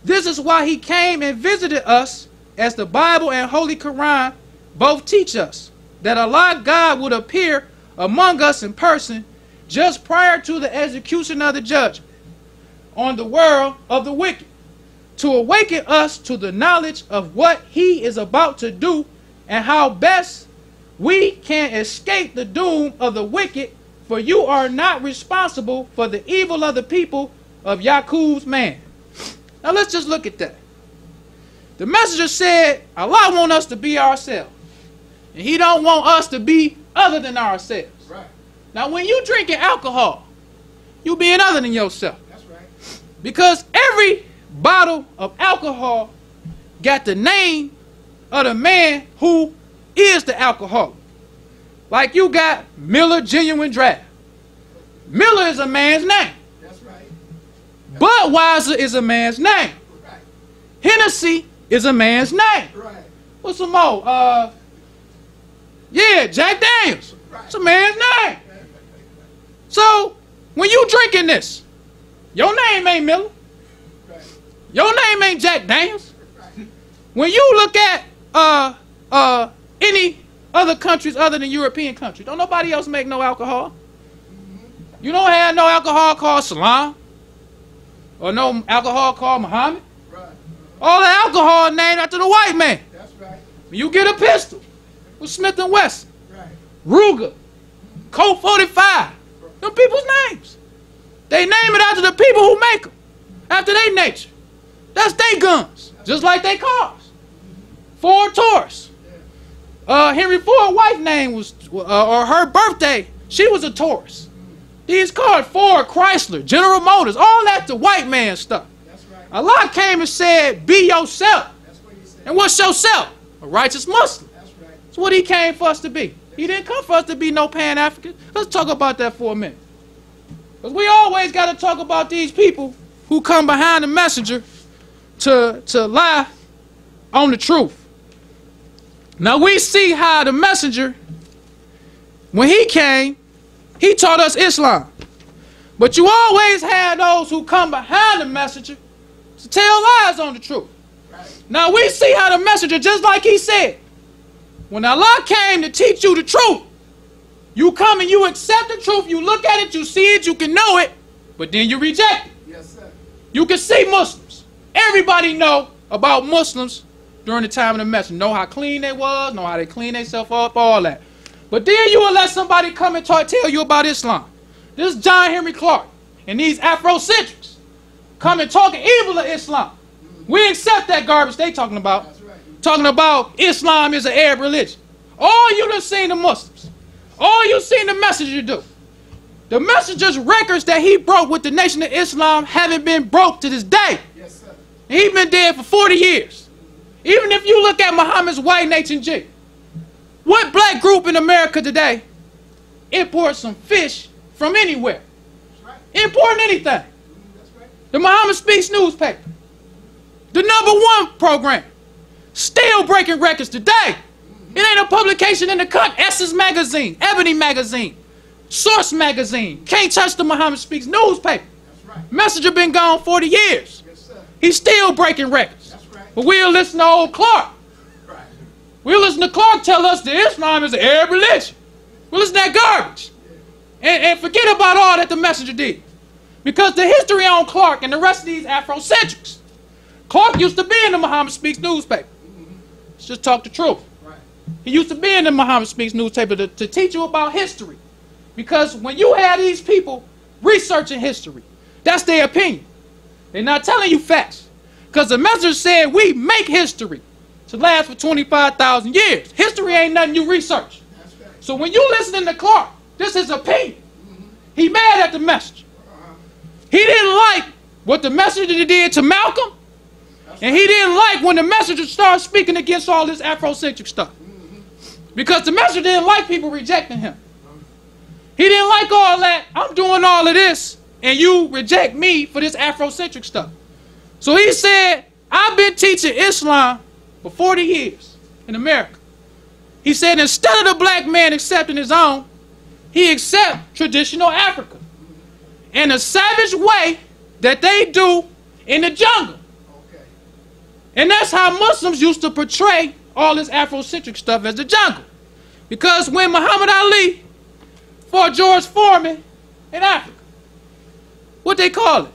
This is why he came and visited us, as the Bible and Holy Quran both teach us, that Allah God would appear among us in person just prior to the execution of the judgment on the world of the wicked, to awaken us to the knowledge of what he is about to do and how best we can escape the doom of the wicked, for you are not responsible for the evil of the people of Yaqub's man. Now let's just look at that. The messenger said Allah wants us to be ourselves, and he don't want us to be other than ourselves. Right. Now when you drinking alcohol, you being other than yourself. That's right. Because every bottle of alcohol got the name of the man who is the alcoholic. Like you got Miller Genuine Draft. Miller is a man's name. That's right. Budweiser is a man's name. Right. Hennessy is a man's name. Right. What's some more? Yeah, Jack Daniels. It's a man's name. So when you drinking this, your name ain't Miller. Right. Your name ain't Jack Daniels. Right. When you look at any other countries other than European countries, don't nobody else make no alcohol. You don't have no alcohol called Salam or no alcohol called Muhammad. Right. All the alcohol named after the white man. That's right. When you get a pistol with Smith & Wesson, Right. Ruger, Colt 45, them people's names. They name it after the people who make them, after their nature. That's their guns, just like they cars. Ford Taurus. Henry Ford's wife's name was, or her birthday, she was a Taurus. These cars, Ford, Chrysler, General Motors, all that the white man stuff. That's right. Allah came and said, be yourself. That's what he said. And what's yourself? A righteous Muslim. That's right. That's what he came for us to be. He didn't come for us to be no Pan-African. Let's talk about that for a minute. Because we always got to talk about these people who come behind the messenger to lie on the truth. Now we see how the messenger, when he came, he taught us Islam. But you always have those who come behind the messenger to tell lies on the truth. Right. Now we see how the messenger, just like he said, when Allah came to teach you the truth, you come and you accept the truth, you look at it, you see it, you can know it, but then you reject it. Yes, sir. You can see Muslims. Everybody know about Muslims during the time of the messenger. Know how clean they was, know how they clean themselves up, all that. But then you will let somebody come and tell you about Islam. This is John Henry Clark and these Afrocentrics come and talking evil of Islam. We accept that garbage they talking about. That's right. Talking about Islam is an Arab religion. All you done seen the Muslims. All you seen the messenger do. The messenger's records that he broke with the Nation of Islam haven't been broke to this day. Yes, sir. He's been dead for 40 years. Even if you look at Muhammad's white HNG, what black group in America today imports some fish from anywhere? That's right. Importing anything. That's right. The Muhammad Speaks newspaper. The #1 program. Still breaking records today. It ain't a publication in the country. Essence Magazine, Ebony Magazine, Source Magazine. Can't touch the Muhammad Speaks newspaper. That's right. right. Messenger been gone 40 years. Yes, sir. He's still breaking records. That's right. But we'll listen to old Clark. Right. We'll listen to Clark tell us that Islam is an Arab religion. We'll listen to that garbage. And forget about all that the Messenger did. Because the history on Clark and the rest of these Afrocentrics, Clark used to be in the Muhammad Speaks newspaper. Let's just talk the truth. Right. He used to be in the Muhammad Speaks newspaper to teach you about history. Because when you have these people researching history, that's their opinion. They're not telling you facts. Because the Messenger said we make history to last for 25,000 years. History ain't nothing you research. That's right. So when you listening to Clark, this is his opinion. He mad at the Messenger. He didn't like what the Messenger did to Malcolm. And he didn't like when the Messenger started speaking against all this Afrocentric stuff. Because the Messenger didn't like people rejecting him. He didn't like all that. I'm doing all of this, and you reject me for this Afrocentric stuff. So he said, I've been teaching Islam for 40 years in America. He said, instead of the black man accepting his own, he accepts traditional Africa in a savage way that they do in the jungle. Okay. And that's how Muslims used to portray all this Afrocentric stuff as the jungle. Because when Muhammad Ali fought George Foreman in Africa, what they call it?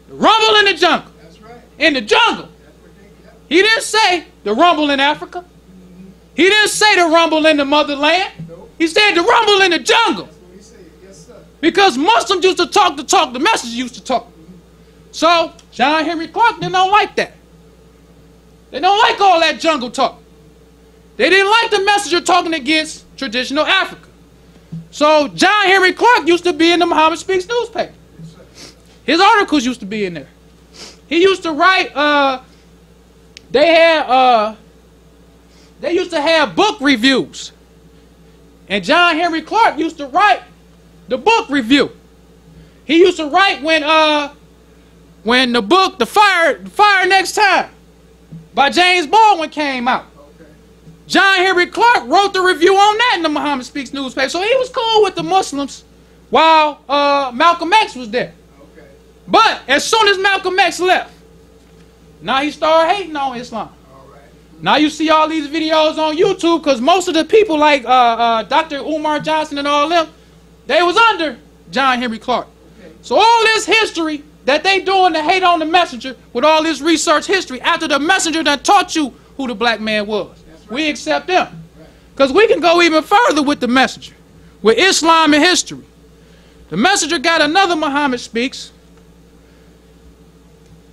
The rumble in the jungle. That's right. In the jungle. That's what they got. He didn't say the rumble in Africa. He didn't say the rumble in the motherland. Nope. He said the rumble in the jungle. That's what he said. Yes, sir. Because Muslims used to talk, the Messengers used to talk. So John Henry Clark, they don't like that. They don't like all that jungle talk. They didn't like the Messenger talking against traditional Africa. So John Henry Clark used to be in the Muhammad Speaks newspaper. Yes, sir. His articles used to be in there. He used to write, they used to have book reviews. And John Henry Clark used to write the book review. He used to write when the book, The Fire Next Time by James Baldwin came out. Okay. John Henry Clark wrote the review on that in the Muhammad Speaks newspaper. So he was cool with the Muslims while Malcolm X was there. Okay. But as soon as Malcolm X left, now he started hating on Islam. All right. Now you see all these videos on YouTube because most of the people like Dr. Umar Johnson and all them, they was under John Henry Clark. Okay. So all this history that they doing to hate on the Messenger with all this research history after the Messenger done taught you who the black man was. That's right. We accept them. Right. Because we can go even further with the Messenger, with Islam and history. The Messenger got another Muhammad Speaks,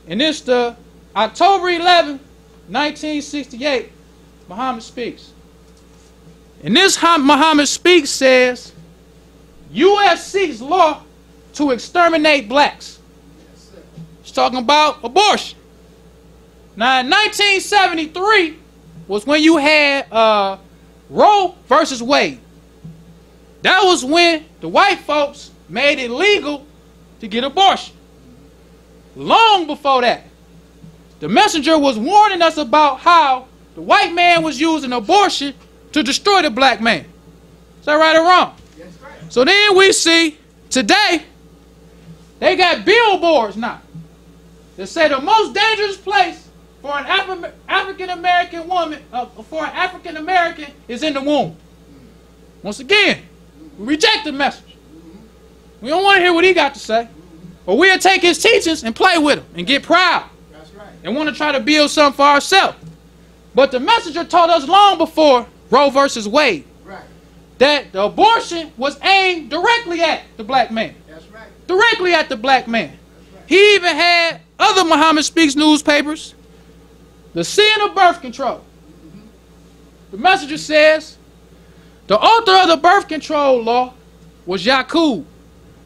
and it's the October 11, 1968, Muhammad Speaks. And this Muhammad Speaks says, U.S. seeks law to exterminate blacks. Yes, sir. It's talking about abortion. Now, in 1973 was when you had Roe versus Wade. That was when the white folks made it legal to get abortion. Long before that, the Messenger was warning us about how the white man was using abortion to destroy the black man. Is that right or wrong? Yes, right. So then we see today, they got billboards now that say the most dangerous place for an African-American woman, for an African-American is in the womb. Once again, we reject the message. We don't want to hear what he got to say. But we'll take his teachings and play with them and get proud. That's right. And want to try to build something for ourselves. But the Messenger taught us long before Roe versus Wade Right. that the abortion was aimed directly at the black man. That's right. Directly at the black man. That's right. He even had other Muhammad Speaks newspapers, the sin of birth control. The Messenger says the author of the birth control law was Yaqub,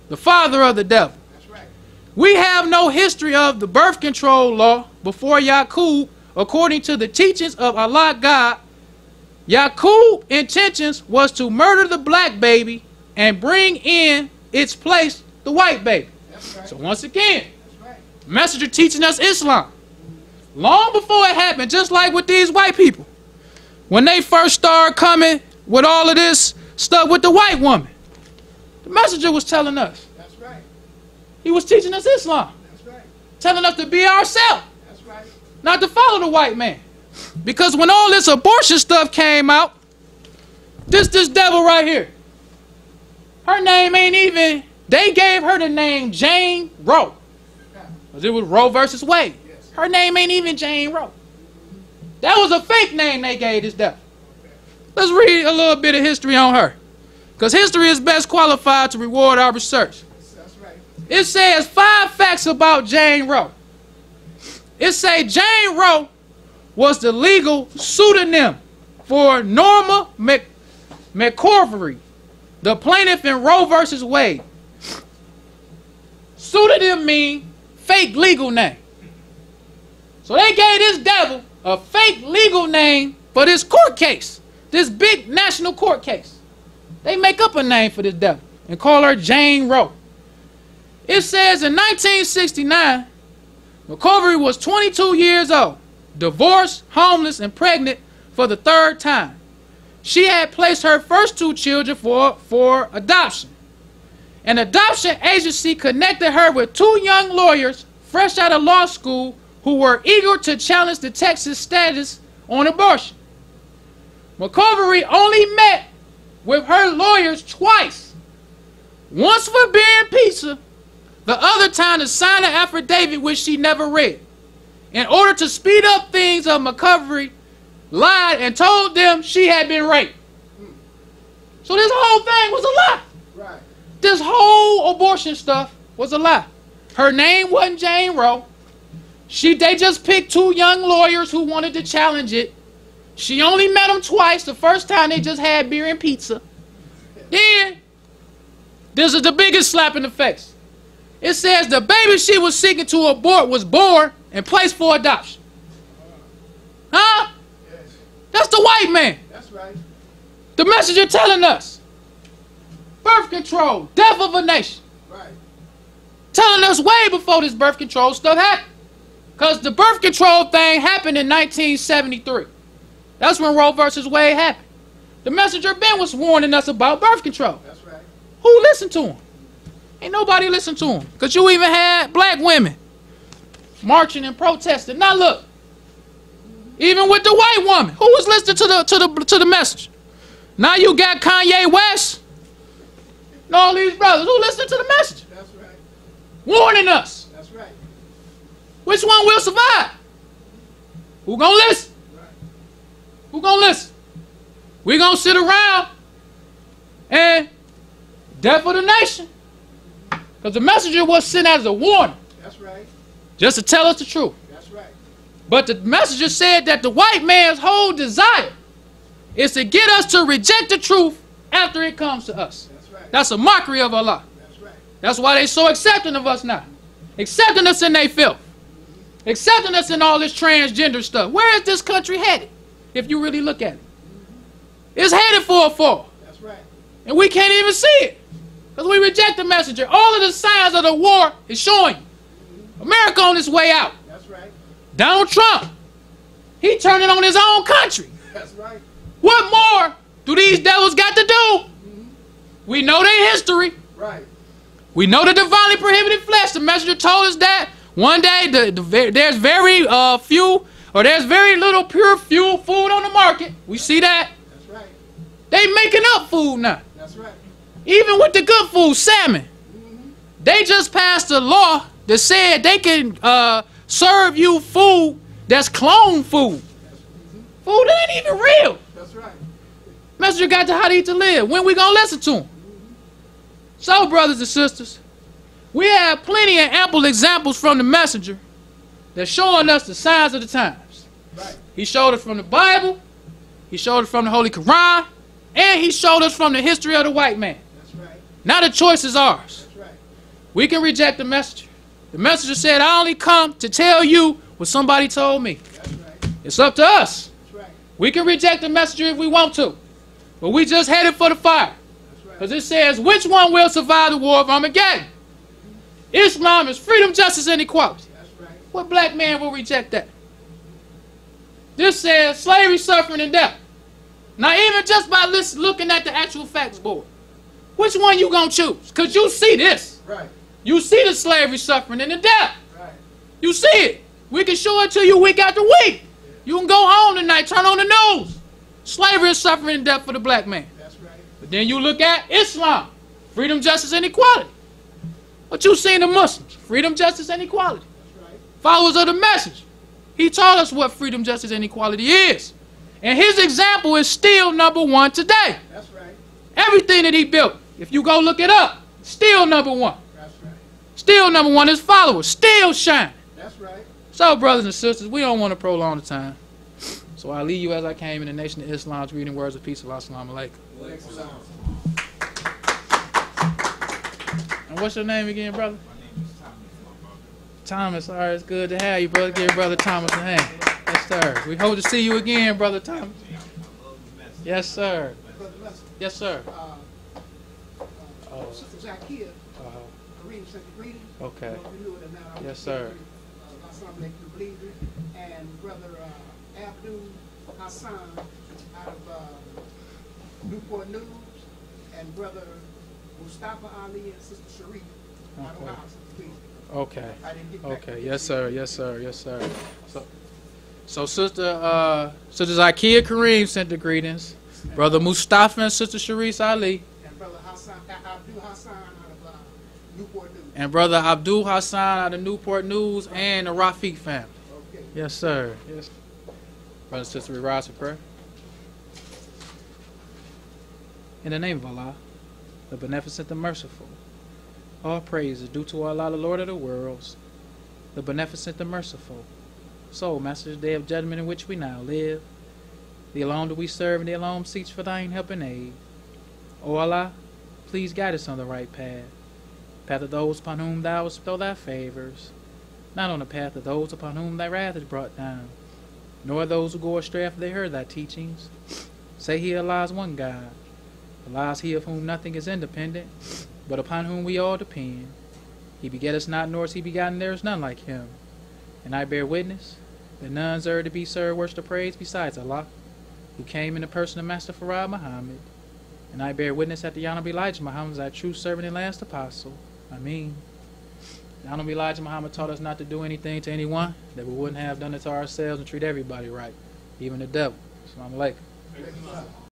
the father of the devil. That's right. We have no history of the birth control law before Yaqub. According to the teachings of Allah God, Yaqub's intentions was to murder the black baby and bring in its place the white baby. That's right. So once again, That's right. Messenger teaching us Islam. Long before it happened, just like with these white people. When they first started coming with all of this stuff with the white woman, the Messenger was telling us. That's right. He was teaching us Islam. That's right. Telling us to be ourselves. That's right. Not to follow the white man. Because when all this abortion stuff came out, this devil right here, her name ain't even, they gave her the name Jane Roe. Because it was Roe versus Wade. Her name ain't even Jane Roe. That was a fake name they gave this devil. Let's read a little bit of history on her. Because history is best qualified to reward our research. That's right. It says 5 facts about Jane Roe. It says Jane Roe was the legal pseudonym for Norma McCorvey, the plaintiff in Roe versus Wade. Pseudonym means fake legal name. So they gave this devil a fake legal name for this court case, this big national court case. They make up a name for this devil and call her Jane Roe. It says in 1969, McCorvey was 22 years old, divorced, homeless, and pregnant for the 3rd time. She had placed her first 2 children for adoption. An adoption agency connected her with 2 young lawyers fresh out of law school who were eager to challenge the Texas status on abortion. McCorvey only met with her lawyers twice. Once for being pizza, the other time to sign an affidavit which she never read. In order to speed up things, McCorvey lied and told them she had been raped. So this whole thing was a lie. Right. This whole abortion stuff was a lie. Her name wasn't Jane Roe. They just picked 2 young lawyers who wanted to challenge it. She only met them twice. The first time they just had beer and pizza. Then, this is the biggest slap in the face. It says the baby she was seeking to abort was born and placed for adoption. Huh? Yes. That's the white man. That's right. The messenger telling us. Birth control, death of a nation. Right. Telling us way before this birth control stuff happened. Because the birth control thing happened in 1973. That's when Roe versus Wade happened. The messenger Ben was warning us about birth control. That's right. Who listened to him? Ain't nobody listened to him. Because you even had black women marching and protesting. Now look, even with the white woman, who was listening to the message? Now you got Kanye West and all these brothers who listen to the message. That's right. Warning us. That's right. Which one will survive? Who gonna listen? Right. Who gonna listen? We gonna sit around and death of the nation. Because the messenger was sent as a warning. That's right. Just to tell us the truth. That's right. But the messenger said that the white man's whole desire is to get us to reject the truth after it comes to us. That's right. That's a mockery of Allah. That's right. That's why they so accepting of us now. Accepting us in their filth. Accepting us in all this transgender stuff. Where is this country headed? If you really look at it. It's headed for a fall. That's right. And we can't even see it. Because we reject the messenger. All of the signs of the war is showing you. America on its way out. That's right. Donald Trump, he turning on his own country. That's right. What more do these devils got to do? We know their history. Right. We know the divinely prohibited flesh. The messenger told us that one day there's very there's very little pure food on the market. We see that. That's right. They making up food now. That's right. Even with the good food, salmon. They just passed a law that said they can serve you food that's clone food. Food that ain't even real. That's right. Messenger got to how to eat to live. When we gonna listen to him? So, brothers and sisters, we have plenty and ample examples from the messenger that's showing us the signs of the times. Right. He showed us from the Bible, he showed us from the Holy Quran, and he showed us from the history of the white man. That's right. Now the choice is ours. That's right. We can reject the messenger. The messenger said, I only come to tell you what somebody told me. That's right. It's up to us. That's right. We can reject the messenger if we want to. But we just headed for the fire. That's right. Because it says, which one will survive the war of Armageddon? Islam is freedom, justice, and equality. That's right. What black man will reject that? This says slavery, suffering, and death. Now even just by looking at the actual facts board, which one you gonna choose? Because you see this. Right. You see the slavery, suffering, and the death. Right. You see it. We can show it to you week after week. You can go home tonight, turn on the news. Slavery and suffering and death for the black man. That's right. But then you look at Islam. Freedom, justice, and equality. What you see in the Muslims? Freedom, justice, and equality. That's right. Followers of the message. He taught us what freedom, justice, and equality is. And his example is still #1 today. That's right. Everything that he built, if you go look it up, still #1. That's right. Still #1. His followers still shine. That's right. So, brothers and sisters, we don't want to prolong the time. So I leave you as I came in the nation of Islam's reading words of peace. Assalamu alaikum. And what's your name again, brother? My name is Thomas. Thomas. All right, it's good to have you, brother. Give brother Thomas a hand. Yes, sir. We hope to see you again, brother Thomas. Yes, sir. Brother Lester, Yes, sir. Sister Zakia, Kareem sent the greetings. Okay. You knew it, and now Yes, sir. Assalamu alaikum, believer, and Brother Abdul Hassan out of Newport News, and Brother Mustafa Ali and Sister Sharif out of Okay. House, please. Okay. I didn't get back to Okay. you. Yes, sir. Yes, sir. Yes, sir. So Sister Zakia Kareem sent the greetings. Brother Mustafa and Sister Sharif Ali. And Brother Hassan, Abdul Hassan out of Newport News. And Brother Abdul Hassan out of Newport News and the Rafiq family. Okay. Yes, sir. Yes. Brother and sister, we rise for prayer. In the name of Allah, the beneficent, the merciful, all praise is due to Allah, the Lord of the worlds, the beneficent, the merciful. So, Master, the day of judgment in which we now live, the alone do we serve, and the alone seeks for thine help and aid. O Allah, please guide us on the right path, path of those upon whom thou hast bestowed thy favors, not on the path of those upon whom thy wrath is brought down, nor those who go astray after they heard thy teachings. Say he, Allah is one God. Allah is he of whom nothing is independent, but upon whom we all depend. He begat us not, nor is he begotten, there is none like him. And I bear witness that none deserve to be served, worship, or praise besides Allah, who came in the person of Master Farad Muhammad. And I bear witness that the Honorable Elijah Muhammad is our true servant and last apostle. Ameen. The Honorable Elijah Muhammad taught us not to do anything to anyone that we wouldn't have done it to ourselves, and treat everybody right, even the devil. Assalamu alaikum.